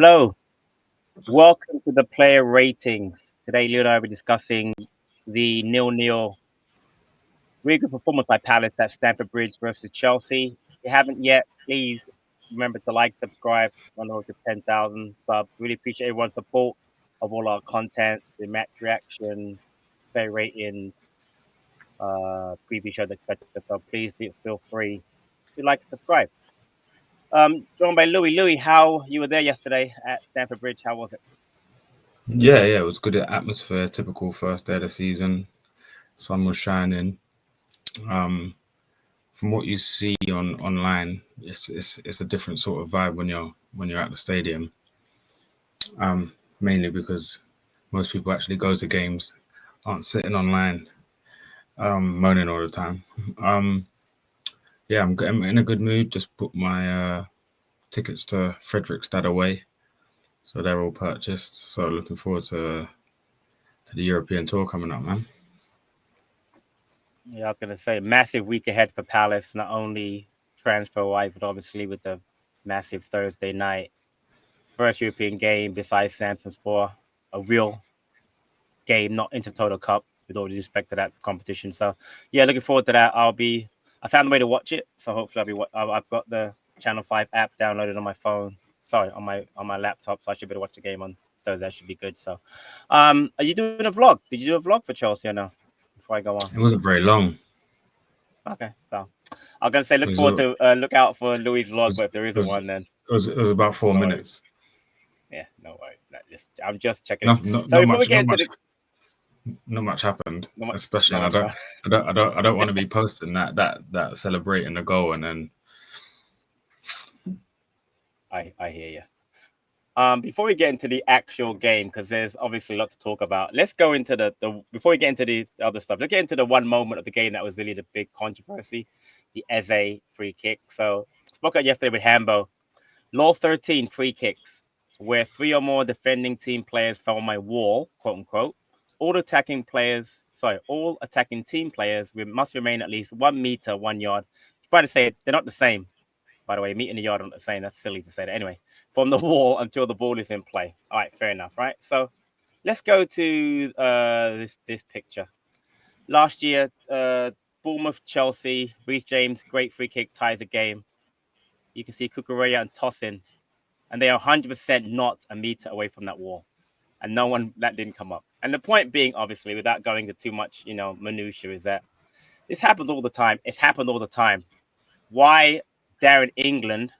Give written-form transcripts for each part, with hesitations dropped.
Hello, welcome to the player ratings. Today, Leo and I will be discussing the nil-nil really good performance by Palace at Stamford Bridge versus Chelsea. If you haven't yet, please remember to like, subscribe, on the road to 10,000 subs. Really appreciate everyone's support of all our content, the match reaction, player ratings, preview shows, etc. So please feel free to like and subscribe. Joined by Louis. Louis, how you were there yesterday at Stamford Bridge? How was it? Yeah, it was good atmosphere. Typical first day of the season. Sun was shining. From what you see online, it's a different sort of vibe when you're at the stadium. Mainly because most people actually go to games, aren't sitting online, moaning all the time. Yeah, I'm in a good mood. Just put my tickets to Fredrikstad away, so they're all purchased. So looking forward to the European tour coming up, man. Yeah, I was gonna say massive week ahead for Palace, not only transfer wise, but obviously with the massive Thursday night first European game besides Samson Sport, a real game, not Intertoto Cup, with all due respect to that competition. So yeah, looking forward to that. I found a way to watch it, so hopefully I've got the Channel 5 app downloaded on my phone. Sorry, on my laptop, so I should be able to watch the game on Thursday. That should be good. So, are you doing a vlog? Did you do a vlog for Chelsea or no? Before I go on. It wasn't very long. Okay, so I'm gonna say It look was, forward it to look out for Louis' vlog, was, but if there it isn't was, one, then it was about 4 minutes. yeah, no worries. I'm just checking Not it. not So not before we much get not into much the not much happened. not much, Especially, not and much going, I don't want to be posting that celebrating the goal and then I hear you. Before we get into the actual game, because there's obviously a lot to talk about, let's go into the before we get into the other stuff. Let's get into the one moment of the game that was really the big controversy, the Eze free kick. So spoke out yesterday with Hambo. Law 13 free kicks, where 3 or more defending team players fell on my wall, quote unquote. All attacking team players must remain at least 1 meter, 1 yard. Try to say they're not the same. By the way, meter and a yard are not the same. That's silly to say that. Anyway, from the wall until the ball is in play. All right, fair enough, right? So let's go to this picture. Last year, Bournemouth, Chelsea, Reece James, great free kick ties the game. You can see Kukureya and Tosin, and they are 100% not a meter away from that wall, and that didn't come up. And the point being, obviously, without going into too much, minutia, is that this happens all the time. It's happened all the time. Why Darren England,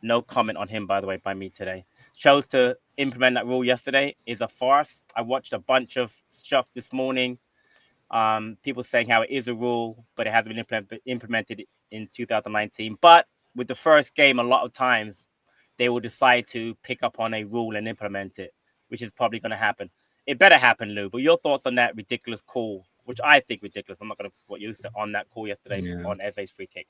no comment on him, by the way, by me today, chose to implement that rule yesterday is a farce. I watched a bunch of stuff this morning. People saying how it is a rule, but it hasn't been implemented in 2019. But with the first game, a lot of times they will decide to pick up on a rule and implement it, which is probably going to happen. It better happen, Lou. But your thoughts on that ridiculous call, which I think ridiculous. I'm not going to put you on that call yesterday yeah. on Eze's free kick.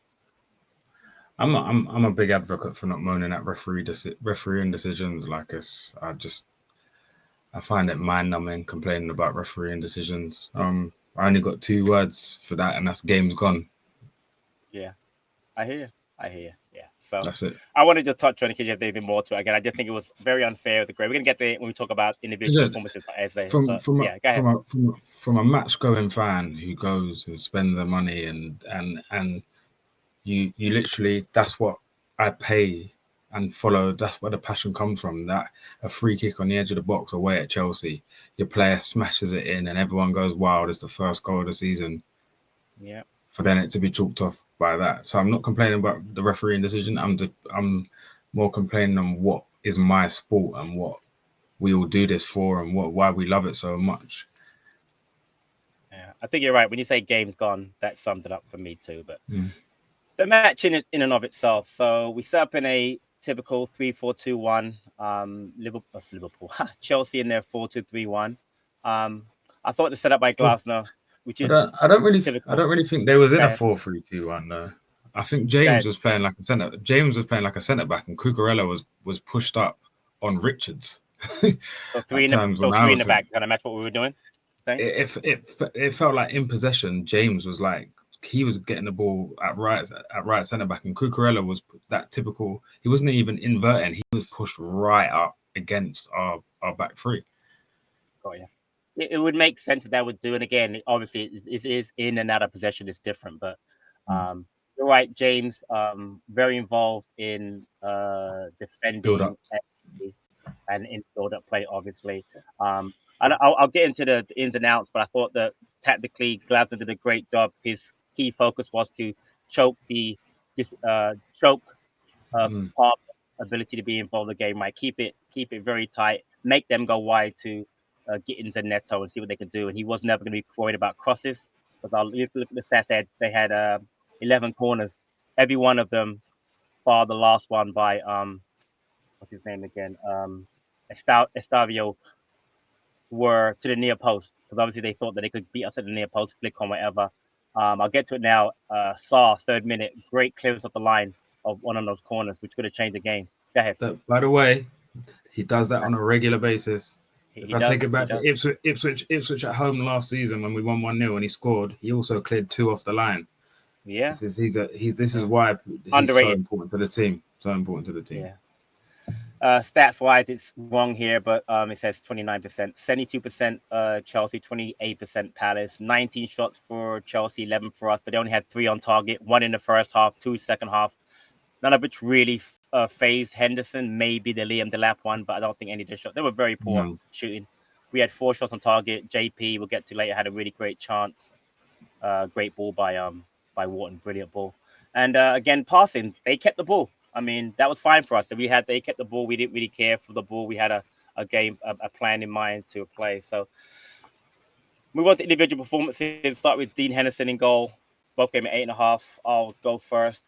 I'm a big advocate for not moaning at refereeing decisions like this. I find it mind numbing complaining about refereeing decisions. I only got 2 words for that, and that's game's gone. Yeah, I hear you. Yeah, so That's it. I wanted to touch on it because you have anything more to it. Again, I just think it was very unfair. It was great. We're gonna get to it when we talk about individual Yeah, performances by Eze. from But from a, yeah, go ahead. from a match going fan who goes and spends the money and you literally, that's what I pay and follow. That's where the passion comes from. That a free kick on the edge of the box away at Chelsea, your player smashes it in and everyone goes, wow, this is the first goal of the season. Yeah. For then it to be chalked off by that. So I'm not complaining about the refereeing decision. I'm more complaining on what is my sport and what we all do this for and why we love it so much. Yeah, I think you're right. When you say game's gone, that summed it up for me too. But the match in and of itself. So we set up in a typical 3-4-2-1. Liverpool, Chelsea in their 4-2-3-1. I thought the setup by Glasner, which is I don't typical. really think they was in a 4-3-2-1 though. I think James was playing like a centre. James was playing like a centre back, and Cucurella was pushed up on Richards. So three in the back. Kind of match what we were doing. It felt like in possession, James was like he was getting the ball at right centre back, and Cucurella was that typical. He wasn't even inverting; he was pushed right up against our back three. Oh yeah, it would make sense that would do. And again, obviously, it is in and out of possession is different, but you're right, James. Very involved in Build up. defending and in build-up play, obviously. And I'll get into the ins and outs, but I thought that tactically, Glasgow did a great job. His key focus was to choke choke Palmer's ability to be involved in the game, right? Keep it very tight, make them go wide to Gittins and Neto and see what they can do. And he was never going to be worried about crosses because I'll look at the stats. They had 11 corners, every one of them, bar the last one by what's his name again? Estavio, were to the near post because obviously they thought that they could beat us at the near post, flick on whatever. I'll get to it now. Saw 3rd minute, great clearance off the line of one of those corners, which could have changed the game. Go ahead. By the way, he does that on a regular basis. He does, take it back to Ipswich at home last season when we won 1-0 and he scored, he also cleared 2 off the line. Yeah, this is why he's underrated. so important to the team. So important to the team. Yeah. Stats wise, it's wrong here, but it says 29%, 72% Chelsea, 28% Palace, 19 shots for Chelsea, 11 for us, but they only had 3 on target, 1 in the first half, 2 second half. None of which really phased Henderson. Maybe the Liam Delap one, but I don't think any of the shots. They were very poor shooting. We had 4 shots on target. JP, we'll get to later, had a really great chance. Great ball by Wharton, brilliant ball. And again, passing, they kept the ball. I mean, that was fine for us. They kept the ball. We didn't really care for the ball. We had a game, a plan in mind to play. So move on to individual performances. Start with Dean Henderson in goal. Both came at 8.5. I'll go first.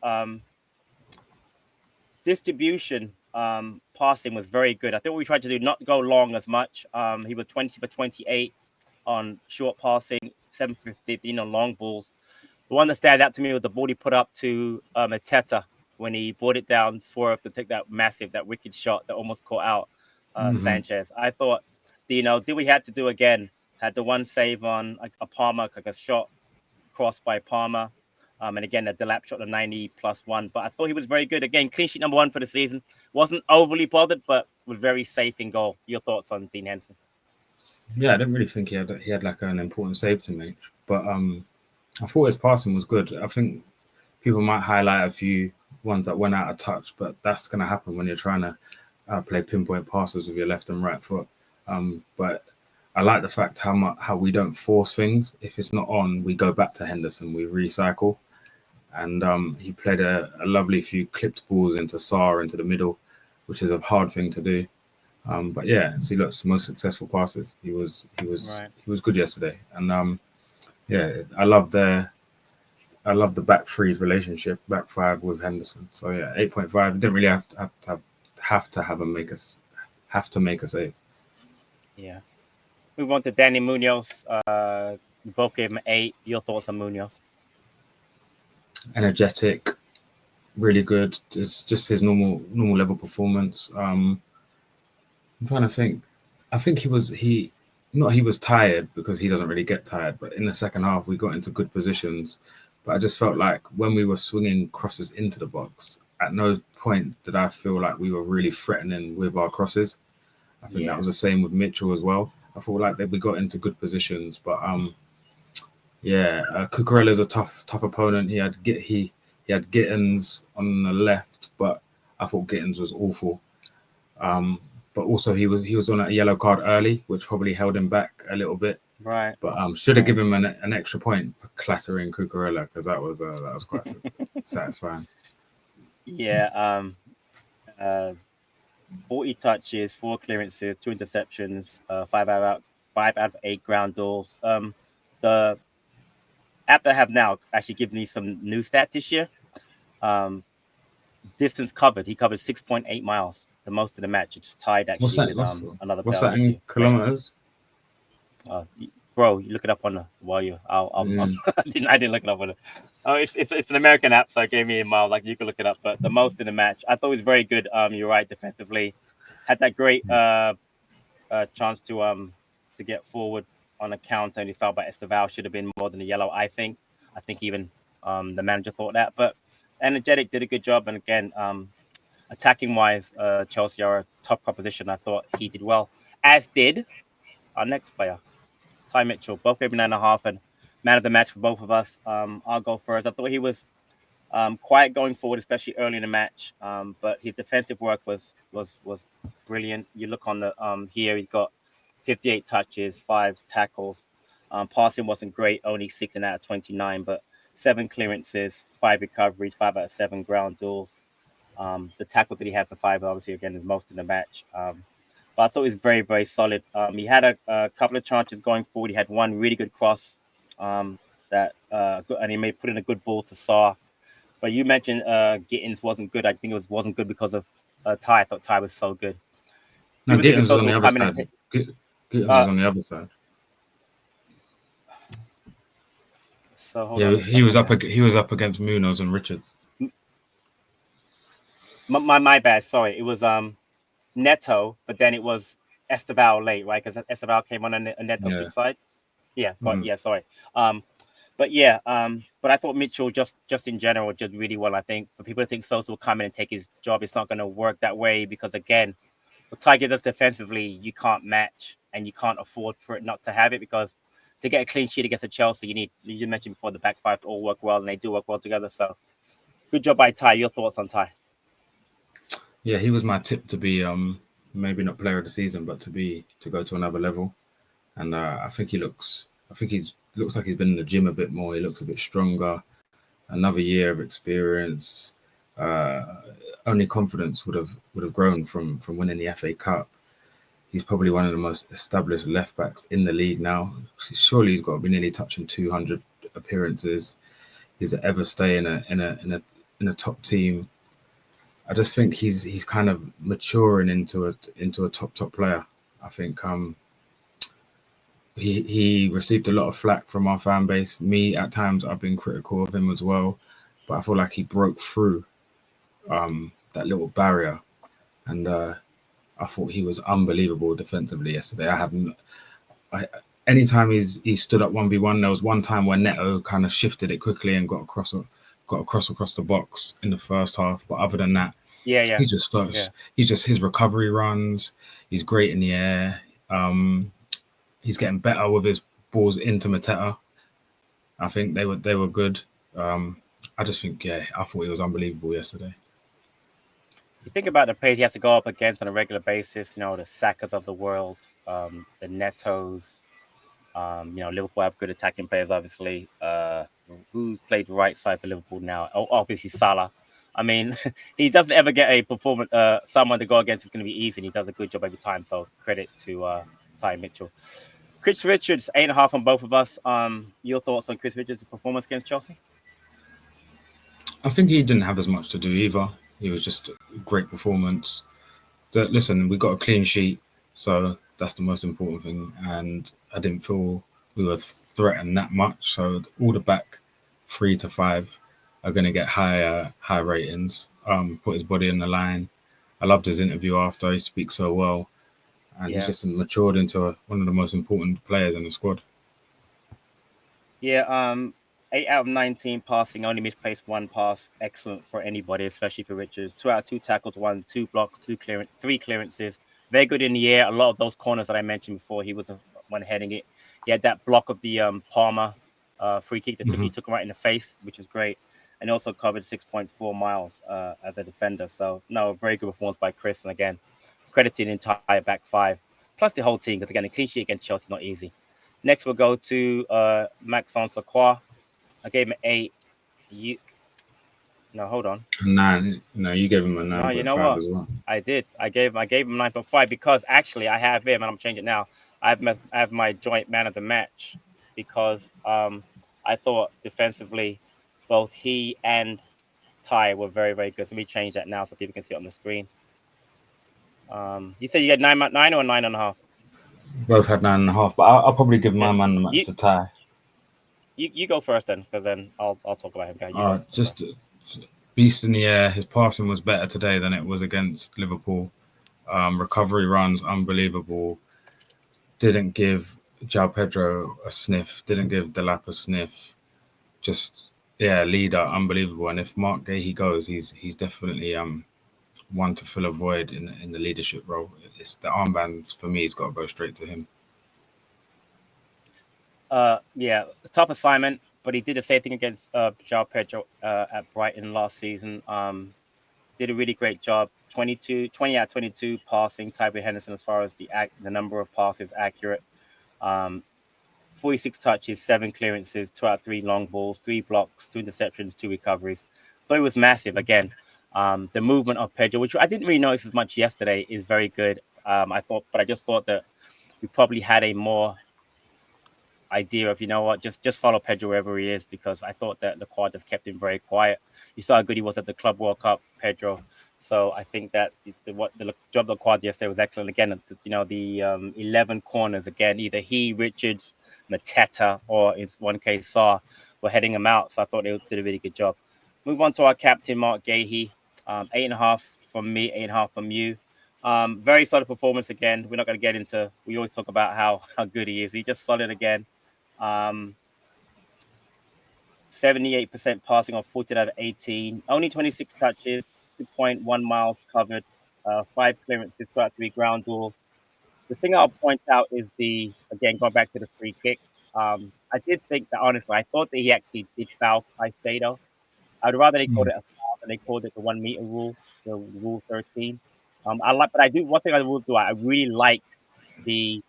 Distribution, passing was very good. I think what we tried to do, not go long as much. He was 20 for 28 on short passing, 7 for 15 on long balls. The one that stands out to me was the ball he put up to Ateta when he brought it down, swerved to take that wicked shot that almost caught out Sanchez. I thought, did we had to do again? Had the one save on a Palmer, like a shot crossed by Palmer. And again, the Delap shot, the 90+1. But I thought he was very good. Again, clean sheet number 1 for the season. Wasn't overly bothered, but was very safe in goal. Your thoughts on Dean Henderson? Yeah, I didn't really think he had like an important save to make. But I thought his passing was good. I think people might highlight a few ones that went out of touch, but that's going to happen when you're trying to play pinpoint passes with your left and right foot. But I like the fact how we don't force things. If it's not on, we go back to Henderson. We recycle. And he played a lovely few clipped balls into Sarr into the middle, which is a hard thing to do. But yeah, see, look, most successful passes. He was good yesterday, and yeah, I love the back three's relationship, back 5 with Henderson. So yeah, 8.5. Didn't really have to make a save. Yeah. Move on to Danny Munoz. We both gave him 8. Your thoughts on Munoz? Energetic, really good. It's just his normal level performance. I'm trying to think. I think he was tired because he doesn't really get tired. But in the second half, we got into good positions. But I just felt like when we were swinging crosses into the box, at no point did I feel like we were really threatening with our crosses. I think that was the same with Mitchell as well. I felt like that we got into good positions, but Cucurella's a tough opponent. He had Gittins on the left, but I thought Gittins was awful. But also he was on a yellow card early, which probably held him back a little bit. Right. But should have given him an extra point for clattering Cucurella because that was quite satisfying. Yeah. 40 touches, 4 clearances, 2 interceptions, 5 out of 8 ground duels. The app that I have now actually gives me some new stats this year. Distance covered, he covered 6.8 miles, the most of the match. It's tied actually with another. What's that in kilometers? Bro, you look it up on the while you. I didn't look it up on it. Oh, it's an American app, so it gave me a mile. Like you can look it up, but the most in the match, I thought it was very good. You're right, defensively, had that great chance to get forward on a counter, and he fouled by Esteval. Should have been more than a yellow. I think even the manager thought that, but energetic did a good job, and again, I attacking wise, Chelsea are a top proposition. I thought he did well, as did our next player, Ty Mitchell. Both gave me 9.5, and man of the match for both of us. I'll go first. I thought he was quiet going forward, especially early in the match. But his defensive work was brilliant. You look on the here, he's got 58 touches, 5 tackles. Passing wasn't great, only 16 out of 29, but 7 clearances, 5 recoveries, 5 out of 7 ground duels. The tackles that he had, the 5, obviously, again, is most in the match. But I thought he was very, very solid. He had a couple of chances going forward. He had one really good cross and he may put in a good ball to Saar. But you mentioned Gittins wasn't good. I think it wasn't good because of Ty. I thought Ty was so good. No, Gittins was on the other side. Gittins was on the other side. So yeah, he was up against Munoz and Richards. My bad. Sorry, it was Neto, but then it was Esteval late, right? Because Esteval came on a Neto side. Yeah, yeah. Sorry. But I thought Mitchell just in general did really well. I think for people to think Sosa will come in and take his job, it's not going to work that way because again, what Tiger does defensively, you can't match and you can't afford for it not to have it because to get a clean sheet against a Chelsea, you mentioned before the back five to all work well and they do work well together. So good job by Ty. Your thoughts on Ty? Yeah, he was my tip to be maybe not player of the season, but to go to another level. And I think he looks like he's been in the gym a bit more. He looks a bit stronger. Another year of experience. Only confidence would have grown from winning the FA Cup. He's probably one of the most established left backs in the league now. Surely he's got to be nearly touching 200 appearances. He's ever stay in a top team. I just think he's kind of maturing into a top player. I think he received a lot of flack from our fan base. Me, at times, I've been critical of him as well, but I feel like he broke through that little barrier, and I thought he was unbelievable defensively yesterday. Anytime he stood up 1v1, there was one time where Neto kind of shifted it quickly and got across across the box in the first half. But other than that, he just starts. Yeah. He's just his recovery runs. He's great in the air. He's getting better with his balls into Mateta. I think they were good. I just think, I thought he was unbelievable yesterday. You think about the players he has to go up against on a regular basis, the Sakas of the world, the Netos, Liverpool have good attacking players, obviously. Who played right side for Liverpool now? Oh, obviously Salah. I mean, he doesn't ever get a performance, someone to go against is going to be easy, and he does a good job every time. So credit to Ty Mitchell. Chris Richards, 8.5 on both of us. Your thoughts on Chris Richards' performance against Chelsea? I think he didn't have as much to do either. He was just a great performance. Listen, we got a clean sheet, so that's the most important thing. And I didn't feel we were threatened that much. So all the back 3 to 5 are going to get high ratings. Put his body in the line. I loved his interview after. He speaks so well. And he's just matured into one of the most important players in the squad. Yeah, 8 out of 19 passing, only misplaced 1 pass. Excellent for anybody, especially for Richards. 2 out of 2 tackles, 2 blocks, 3 clearances. Very good in the air. A lot of those corners that I mentioned before, he was the one heading it. He had that block of the Palmer free kick that he took him right in the face, which was great. And also covered 6.4 miles as a defender. So, very good performance by Chris. And again, credit to the entire back 5, plus the whole team, because again, a clean sheet against Chelsea is not easy. Next, we'll go to Maxence Lacroix. I gave him an 8. Hold on. 9. No, you gave him a 9.5 you know what? as well. I did. I gave him 9.5 because actually I have him, and I'm changing it now. I have my joint man of the match because I thought defensively both he and Ty were very, very good. So let me change that now so people can see it on the screen. You said you had 9 or 9.5? Both had 9.5, but I'll probably give my man the match to Ty. You go first then, because then I'll talk about him. Just beast in the air. His passing was better today than it was against Liverpool. Recovery runs unbelievable. Didn't give João Pedro a sniff. Didn't give Delap a sniff. Just leader, unbelievable. And if Mark Gahey goes, he's definitely one to fill a void in the leadership role. It's the armband for me. It's got to go straight to him. Yeah, tough assignment, but he did the same thing against João Pedro at Brighton last season. Did a really great job. 20 out of 22 passing. Tyler Henderson, as far as the number of passes accurate. 46 touches, 7 clearances, 2 out of 3 long balls, 3 blocks, 2 interceptions, 2 recoveries. So it was massive. Again, the movement of Pedro, which I didn't really notice as much yesterday, is very good. I just thought that we probably had a more idea of, you know what, just follow Pedro wherever he is, because I thought that Lacroix just kept him very quiet. You saw how good he was at the Club World Cup, Pedro. So I think that the job Lacroix yesterday was excellent. Again, the 11 corners, again, either he, Richards, Mateta, or in one case Saar, were heading him out. So I thought they did a really good job. Move on to our captain, Mark Gahey. 8.5 from me, 8.5 from you. Very solid performance again. We're not going to get into. We always talk about how good he is. He's just solid again. 78% passing on 14 out of 18. Only 26 touches, 6.1 miles covered, 5 clearances, 2 out of 3 ground duels. The thing I'll point out is again, going back to the free kick. I did think that, honestly, I thought that he actually did foul Caicedo. I'd rather they called it a foul than they called it the 1 meter rule, the rule 13. One thing I will do, I really like the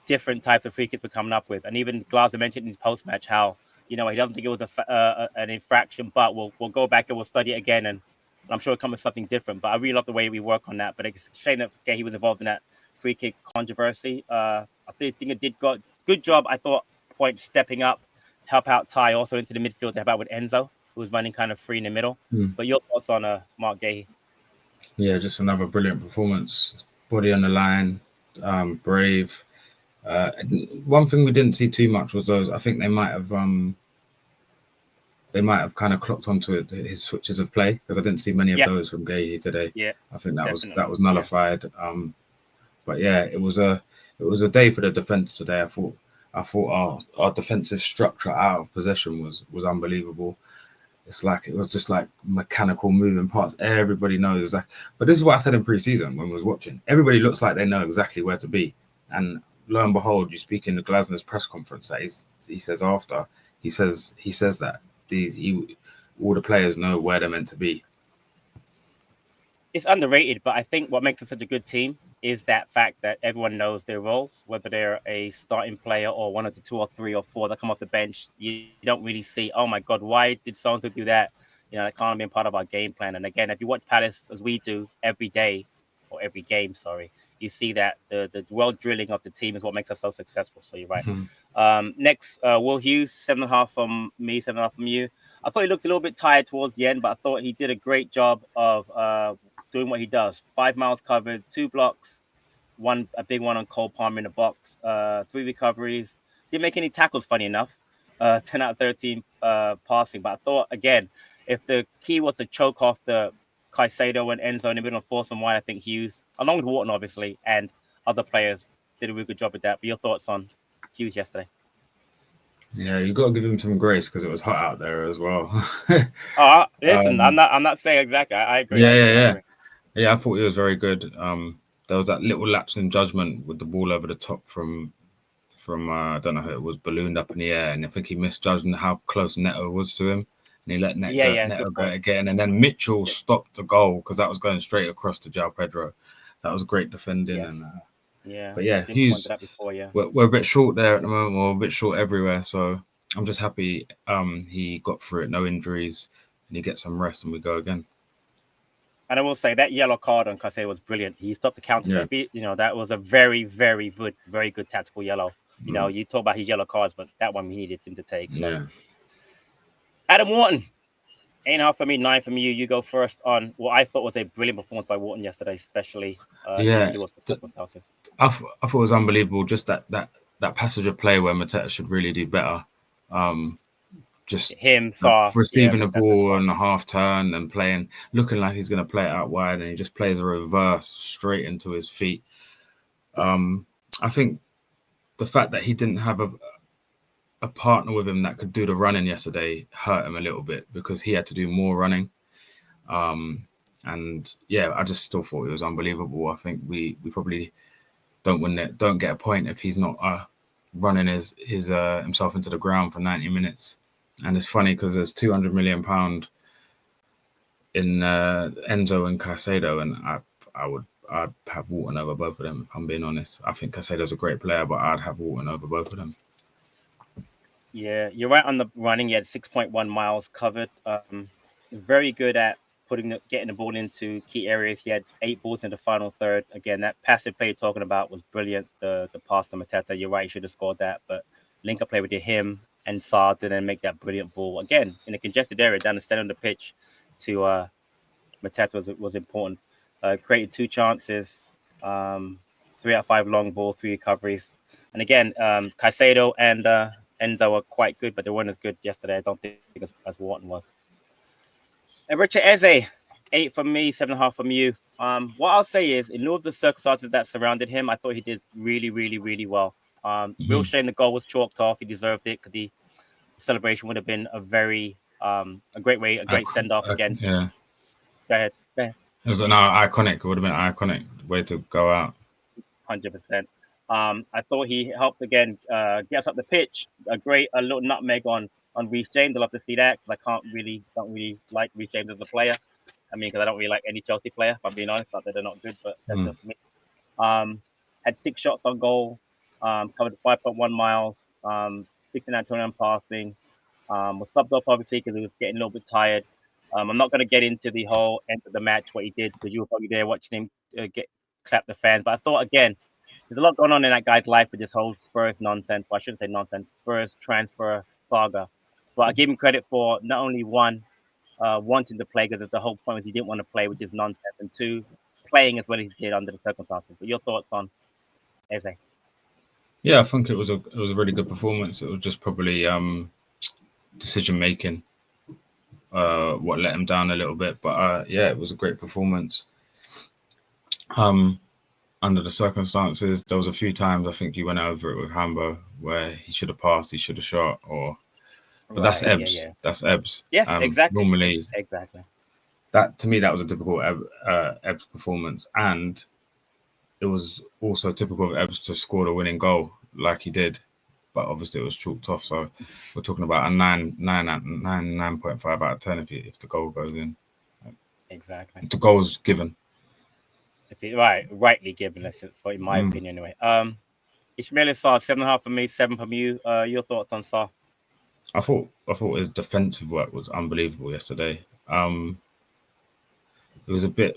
different types of free kicks we're coming up with. And even Glasner mentioned in his post-match how, he doesn't think it was an infraction, but we'll go back and we'll study it again, and I'm sure it'll come with something different. But I really love the way we work on that. But it's a shame that he was involved in that free kick controversy. I think it did good job, I thought, Point stepping up, help out Ty also into the midfield to help out with Enzo, who was running kind of free in the middle. But your thoughts on Mark Gahey? Yeah, just another brilliant performance. Body on the line, brave. One thing we didn't see too much was those. I think they might have kind of clocked onto it, his switches of play, because I didn't see many of those from Gahey today. Yeah, I think that was nullified. Yeah. But yeah, it was a day for the defense today. I thought our defensive structure out of possession was unbelievable. It was just like mechanical moving parts. Everybody knows that. But this is what I said in pre-season when we was watching. Everybody looks like they know exactly where to be. And lo and behold, you speak in the Glasner's press conference that he says after. He says that all the players know where they're meant to be. It's underrated, but I think what makes us such a good team is that fact that everyone knows their roles, whether they're a starting player or one of the 2 or 3 or 4 that come off the bench. You don't really see, oh my God, why did so-and-so do that? That can't be part of our game plan. And again, if you watch Palace as we do every day, or every game, sorry, you see that the well drilling of the team is what makes us so successful. So you're right. Mm-hmm. Next, Will Hughes, 7.5 from me, 7.5 from you. I thought he looked a little bit tired towards the end, but I thought he did a great job of doing what he does. 5 miles covered, 2 blocks, a big one on Cole Palmer in the box, 3 recoveries. Didn't make any tackles, funny enough. 10 out of 13 passing. But I thought, again, if the key was to choke off the Caicedo and Enzo in the middle and force them wide, I think Hughes, along with Wharton, obviously, and other players, did a really good job with that. But your thoughts on Hughes yesterday? Yeah, you got to give him some grace because it was hot out there as well. Listen, I'm not saying exactly. I agree. Yeah, I thought he was very good. There was that little lapse in judgment with the ball over the top from I don't know who it was, ballooned up in the air, and I think he misjudged how close Neto was to him, and he let Neto go again, and then Mitchell stopped the goal because that was going straight across to João Pedro. That was great defending, but yeah, Hughes. We're a bit short there at the moment. We're a bit short everywhere, so I'm just happy he got through it, no injuries, and he gets some rest, and we go again. And I will say that yellow card on Caicedo was brilliant. He stopped the counter. Yeah. That was a very, very good tactical yellow. You talk about his yellow cards, but that one we needed him to take. So. Yeah. Adam Wharton, 8.5 for me, 9 from you. You go first on what I thought was a brilliant performance by Wharton yesterday, especially. I thought it was unbelievable. Just that passage of play where Mateta should really do better. Just him receiving the ball on the half turn and looking like he's going to play it out wide, and he just plays a reverse straight into his feet. I think the fact that he didn't have a partner with him that could do the running yesterday hurt him a little bit because he had to do more running. And And yeah, I just still thought it was unbelievable. I think we probably don't get a point if he's not running his himself into the ground for 90 minutes. And it's funny because there's £200 million in Enzo and Caicedo, and I'd have Wharton over both of them, if I'm being honest. I think Caicedo's a great player, but I'd have Wharton over both of them. Yeah, you're right on the running. He had 6.1 miles covered. Very good at getting the ball into key areas. He had 8 balls in the final third. Again, that passive play you're talking about was brilliant. The pass to Mateta, you're right, he should have scored that. But link-up play with him and Saad to then make that brilliant ball. Again, in a congested area down the center of the pitch to Mateta was important. Created 2 chances, 3 out of 5 long ball, 3 recoveries. And again, Caicedo and Enzo were quite good, but they weren't as good yesterday. I don't think as Wharton was. And Richard Eze, 8 from me, 7.5 from you. What I'll say is, in all of the circumstances that surrounded him, I thought he did really, really, really well. Real shame the goal was chalked off. He deserved it because the celebration would have been a great send off again. Yeah. Go ahead. It was iconic. It would have been an iconic way to go out. 100%. I thought he helped again, get us up the pitch. A little nutmeg on Reece James. I'd love to see that because I don't really like Reece James as a player. I mean, because I don't really like any Chelsea player, if I'm being honest. Not that they're not good, but that's just me. Had 6 shots on goal, covered 5.1 miles, 69 turn passing. Was subbed off obviously because he was getting a little bit tired. I'm not going to get into the whole end of the match what he did because you were probably there watching him clap the fans. But I thought again, there's a lot going on in that guy's life with this whole Spurs nonsense. Well, I shouldn't say nonsense. Spurs transfer saga. But I give him credit for not only wanting to play because the whole point was he didn't want to play, which is nonsense, and 2, playing as well as he did under the circumstances. But your thoughts on Eze? Yeah, I think it was a really good performance. It was just probably decision making what let him down a little bit, but yeah, it was a great performance. Under the circumstances, there was a few times I think he went over it with Hambo where he should have passed, he should have shot, but that's Ebbs. Yeah. That's Ebbs. Yeah, exactly. Normally, exactly. That to me, that was a typical Ebbs performance, and it was also typical of Ebbs to score the winning goal like he did, but obviously it was chalked off. So we're talking about a 9.5 out of 10 if the goal goes in. Exactly. If the goal is given. If it rightly given, in my opinion anyway. Ismail Sarr, 7.5 from me, 7 from you. Your thoughts on Sarr? I thought his defensive work was unbelievable yesterday. It was a bit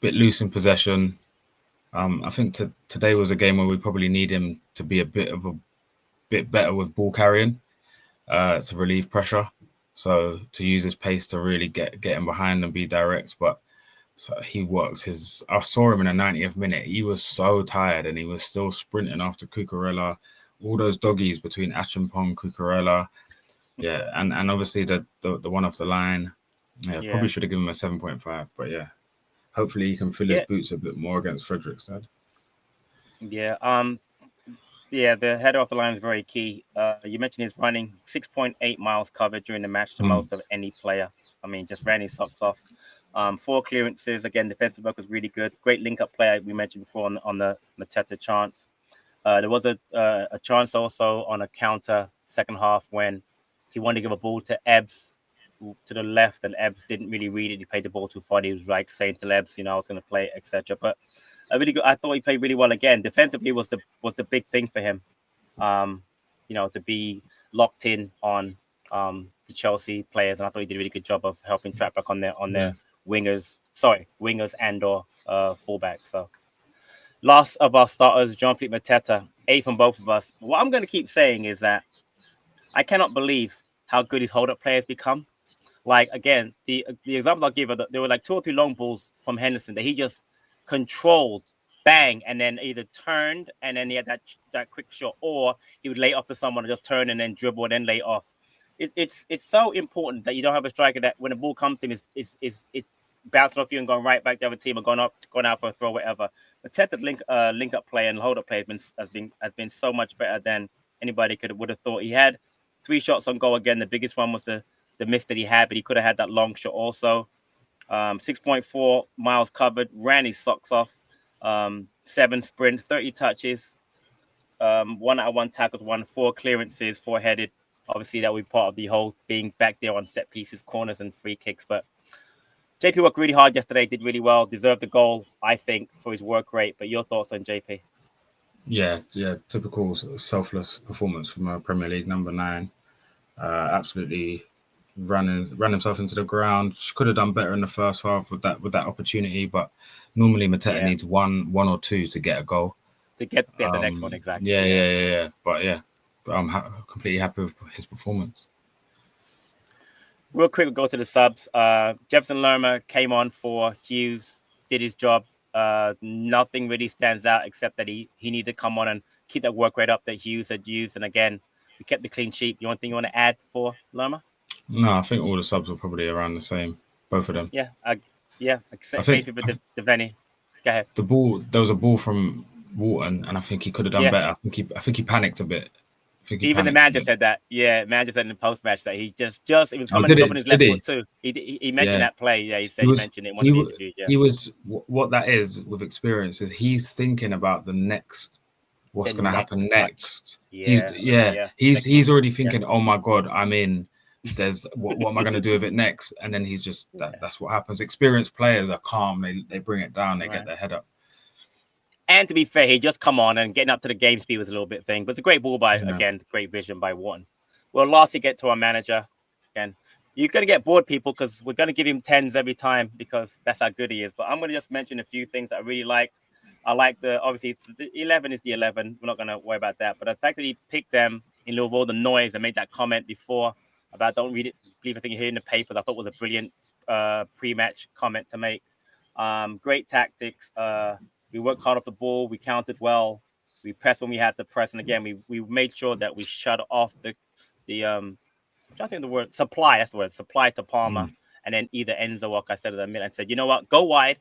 loose in possession. I think today was a game where we probably need him to be a bit better with ball carrying to relieve pressure. So to use his pace to really get him behind and be direct. But so he worked I saw him in the 90th minute. He was so tired and he was still sprinting after Cucurella. All those doggies between Achimpong, Cucurella. Yeah, and obviously the one off the line. Yeah, probably should have given him a 7.5. But yeah, hopefully he can fill his boots a bit more against Fredrikstad. Yeah, the header off the line is very key. You mentioned his running, 6.8 miles covered during the match, the most of any player. I mean, just ran his socks off. 4 clearances. Again, defensive work was really good. Great link-up play we mentioned before on the Mateta chance. There was a chance also on a counter second half when he wanted to give a ball to Ebbs to the left, and Ebbs didn't really read it. He played the ball too far. He was like saying to Ebbs, I was going to play, etc. But really good. I thought he played really well again. Defensively was the big thing for him. To be locked in on the Chelsea players, and I thought he did a really good job of helping track back on their wingers and or fullbacks. So last of our starters, Jean-Philippe Mateta, 8 from both of us. What I'm going to keep saying is that I cannot believe how good his hold-up players become. Like, again, the example I'll give, there were like 2 or 3 long balls from Henderson that he just controlled, bang, and then either turned and then he had that quick shot, or he would lay off to someone and just turn and then dribble and then lay off. It's so important that you don't have a striker that when the ball comes to him is bouncing off you and going right back to the other team or going out for a throw, whatever. But Teta's link up play and hold up play has been so much better than anybody would have thought. He had 3 shots on goal again. The biggest one was the miss that he had, but he could have had that long shot also. 6.4 miles covered, ran his socks off, 7 sprints, 30 touches, 1-out-of-1 tackles, 4 clearances, 4-headed. Obviously, that would be part of the whole being back there on set pieces, corners, and free kicks. But JP worked really hard yesterday, did really well, deserved the goal, I think, for his work rate. But your thoughts on JP? Yeah, typical selfless performance from a Premier League number 9. Absolutely ran himself into the ground. Could have done better in the first half with that opportunity, but normally Mateta needs one or two to get a goal. To get there, the next one, exactly. Yeah. But I'm completely happy with his performance. Real quick, we'll go to the subs. Jefferson Lerma came on for Hughes, did his job. Nothing really stands out except that he needed to come on and keep that work rate up that Hughes had used. And again, we kept the clean sheet. The only thing you want to add for Lerma? No, I think all the subs are probably around the same, both of them. Yeah, except maybe for Devaney. Go ahead. There was a ball from Wharton, and I think he could have done better. I think he panicked a bit. Even the manager said that. Yeah, manager said in the post match that he just it was coming on his left foot too. He mentioned that play. Yeah, he said he mentioned it in one of the interviews. Yeah. He was what that is with experience is he's thinking about the next. What's going to happen next? He's already thinking, oh my God, I'm in. There's what am I going to do with it next? And then he's just that's what happens. Experienced players are calm. They bring it down. They get their head up. And to be fair, he just come on and getting up to the game speed was a little bit thing. But it's a great ball again, great vision by Wharton. Well, lastly, get to our manager. Again, you're going to get bored, people, because we're going to give him 10s every time because that's how good he is. But I'm going to just mention a few things that I really liked. I like obviously, the 11 is the 11. We're not going to worry about that. But the fact that he picked them in lieu of all the noise and made that comment before about don't read it, believe everything you hear in the papers, I thought was a brilliant pre-match comment to make. Great tactics. We worked hard off the ball. We counted well. We pressed when we had to press. And again, we made sure that we shut off the I'm trying to think of the word, supply. That's the word, supply to Palmer. And then either Enzo or Caicedo in the middle and said, you know what, go wide.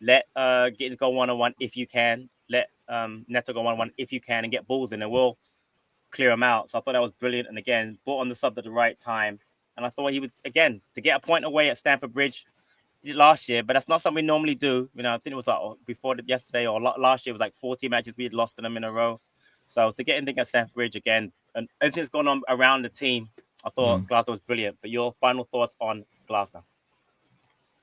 Let Gittins go one-on-one if you can. Let Neto go one-on-one if you can and get balls in and we'll clear them out. So I thought that was brilliant. And again, brought on the sub at the right time. And I thought he would, again, to get a point away at Stamford Bridge, did last year, but that's not something we normally do. I think it was like before yesterday or last year was like 40 matches we had lost in them in a row. So to get anything at Stamford Bridge again, and everything's going on around the team, I thought Glasgow was brilliant. But your final thoughts on Glasgow?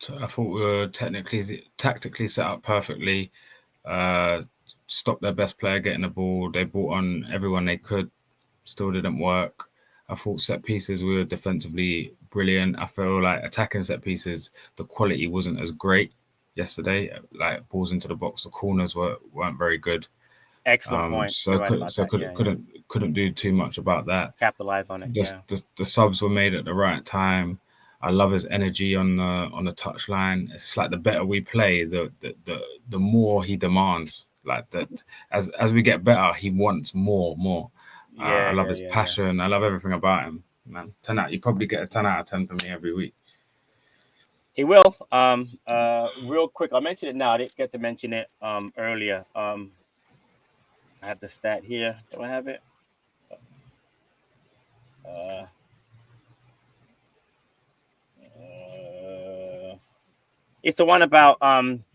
So I thought we were tactically set up perfectly. Stopped their best player getting the ball. They brought on everyone they could. Still didn't work. I thought set pieces we were defensively brilliant. I feel like attacking set pieces, the quality wasn't as great yesterday. Like balls into the box, the corners weren't very good. Excellent point. Couldn't do too much about that. Capitalize on it. The subs were made at the right time. I love his energy on the touchline. It's like the better we play, the more he demands. Like that, as we get better, he wants more. I love his passion. I love everything about him. Man, 10 out. You probably get a 10 out of 10 for me every week. He will. Real quick, I'll mention it now. I didn't get to mention it earlier. I have the stat here. Do I have it? It's the one about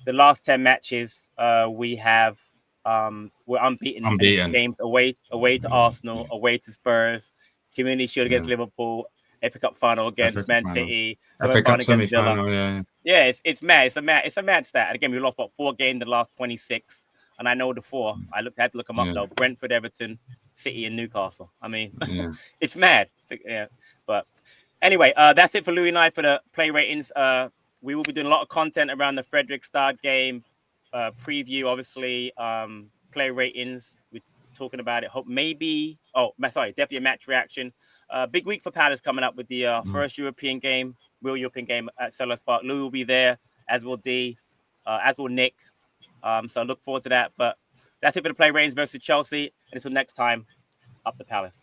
the last 10 matches. We have we're unbeaten. Games away to Arsenal, away to Spurs, Community Shield against Liverpool, FA Cup final against Man City, FA Cup semi-final. Yeah, it's mad. It's a mad stat. And again, we lost 4 games in the last 26, and I know the 4. I had to look them up though: Brentford, Everton, City, and Newcastle. I mean, it's mad. Yeah, but anyway, that's it for Louis and I for the play ratings. We will be doing a lot of content around the Fredrikstad game. Preview, obviously, play ratings. We're talking about it. Definitely a match reaction. Big week for Palace coming up with the first real European game at Selhurst Park. Louis will be there, as will D, as will Nick. So look forward to that. But that's it for the play ratings versus Chelsea. And until next time, up the Palace.